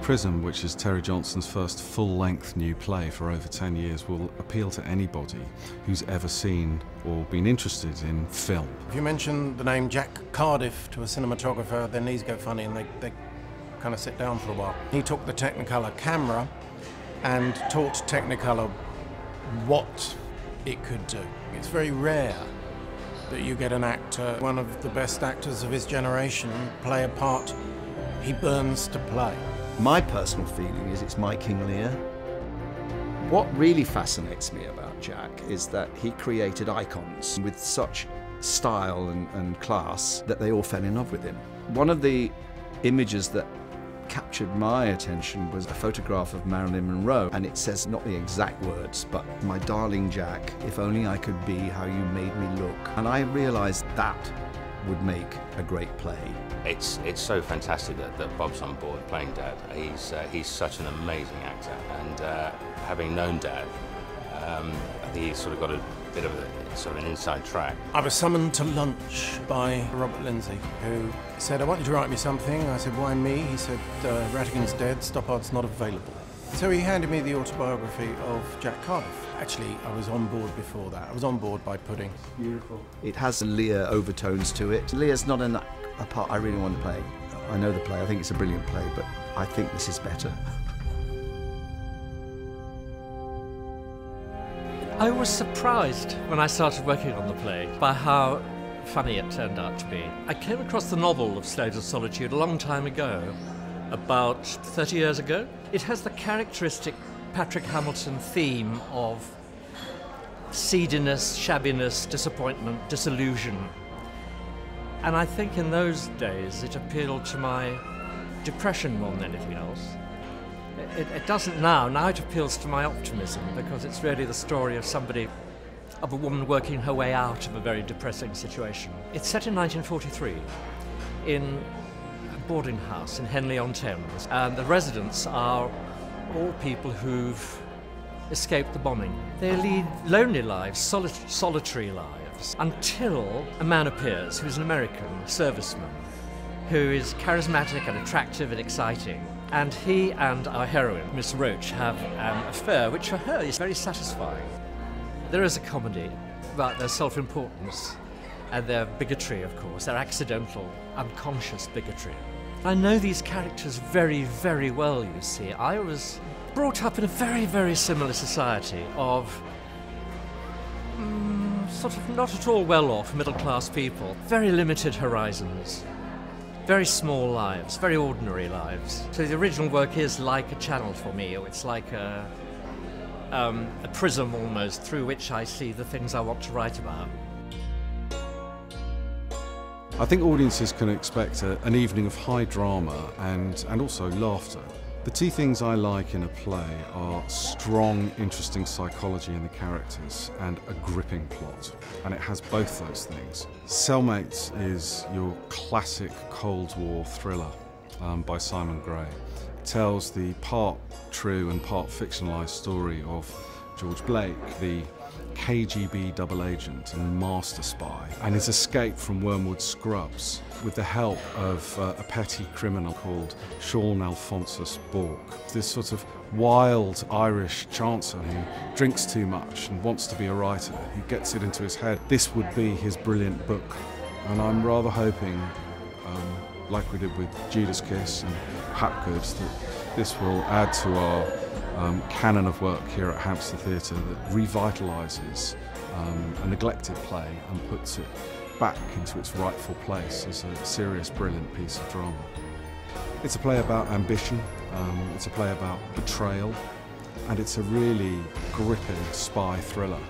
Prism, which is Terry Johnson's first full-length new play for over 10 years, will appeal to anybody who's ever seen or been interested in film. If you mention the name Jack Cardiff to a cinematographer, their knees go funny and they kind of sit down for a while. He took the Technicolor camera and taught Technicolor what it could do. It's very rare that you get an actor, one of the best actors of his generation, play a part he burns to play. My personal feeling is it's my King Lear. What really fascinates me about Jack is that he created icons with such style and class that they all fell in love with him. One of the images that captured my attention was a photograph of Marilyn Monroe, and it says not the exact words, but "My darling Jack, if only I could be how you made me look." And I realized that would make a great play. It's so fantastic that Bob's on board playing Dad. He's such an amazing actor, and having known Dad, I think he's sort of got a bit of an inside track. I was summoned to lunch by Robert Lindsay, who said, "I want you to write me something." I said, "Why me?" He said, "Rattigan's dead, Stoppard's not available." So he handed me the autobiography of Jack Cardiff. Actually, I was on board before that. I was on board by Pudding. Beautiful. It has Lear overtones to it. Lear's not a part I really want to play. I know the play, I think it's a brilliant play, but I think this is better. I was surprised when I started working on the play by how funny it turned out to be. I came across the novel of Slaves of Solitude a long time ago, about 30 years ago. It has the characteristic Patrick Hamilton theme of seediness, shabbiness, disappointment, disillusion. And I think in those days it appealed to my depression more than anything else. It doesn't now. Now it appeals to my optimism, because it's really the story of a woman working her way out of a very depressing situation. It's set in 1943 in a boarding house in Henley-on-Thames, and the residents are all people who've escaped the bombing. They lead lonely lives, solitary lives, until a man appears who's an American serviceman, who is charismatic and attractive and exciting. And he and our heroine, Miss Roach, have an affair which for her is very satisfying. There is a comedy about their self-importance and their bigotry, of course, their accidental, unconscious bigotry. I know these characters very, very well, you see. I was brought up in a very, very similar society of sort of not at all well-off middle-class people, very limited horizons. Very small lives, very ordinary lives. So the original work is like a channel for me. It's like a prism almost, through which I see the things I want to write about. I think audiences can expect an evening of high drama and also laughter. The two things I like in a play are strong, interesting psychology in the characters and a gripping plot, and it has both those things. Cellmates is your classic Cold War thriller by Simon Gray. It tells the part true and part fictionalised story of George Blake, the KGB double agent and master spy, and his escape from Wormwood Scrubs with the help of a petty criminal called Sean Alphonsus Bourke. This sort of wild Irish chancer who drinks too much and wants to be a writer, who gets it into his head this would be his brilliant book. And I'm rather hoping, like we did with Judas Kiss and Hapgood, that this will add to our canon of work here at Hampstead Theatre that revitalises a neglected play and puts it back into its rightful place as a serious, brilliant piece of drama. It's a play about ambition, it's a play about betrayal, and it's a really gripping spy thriller.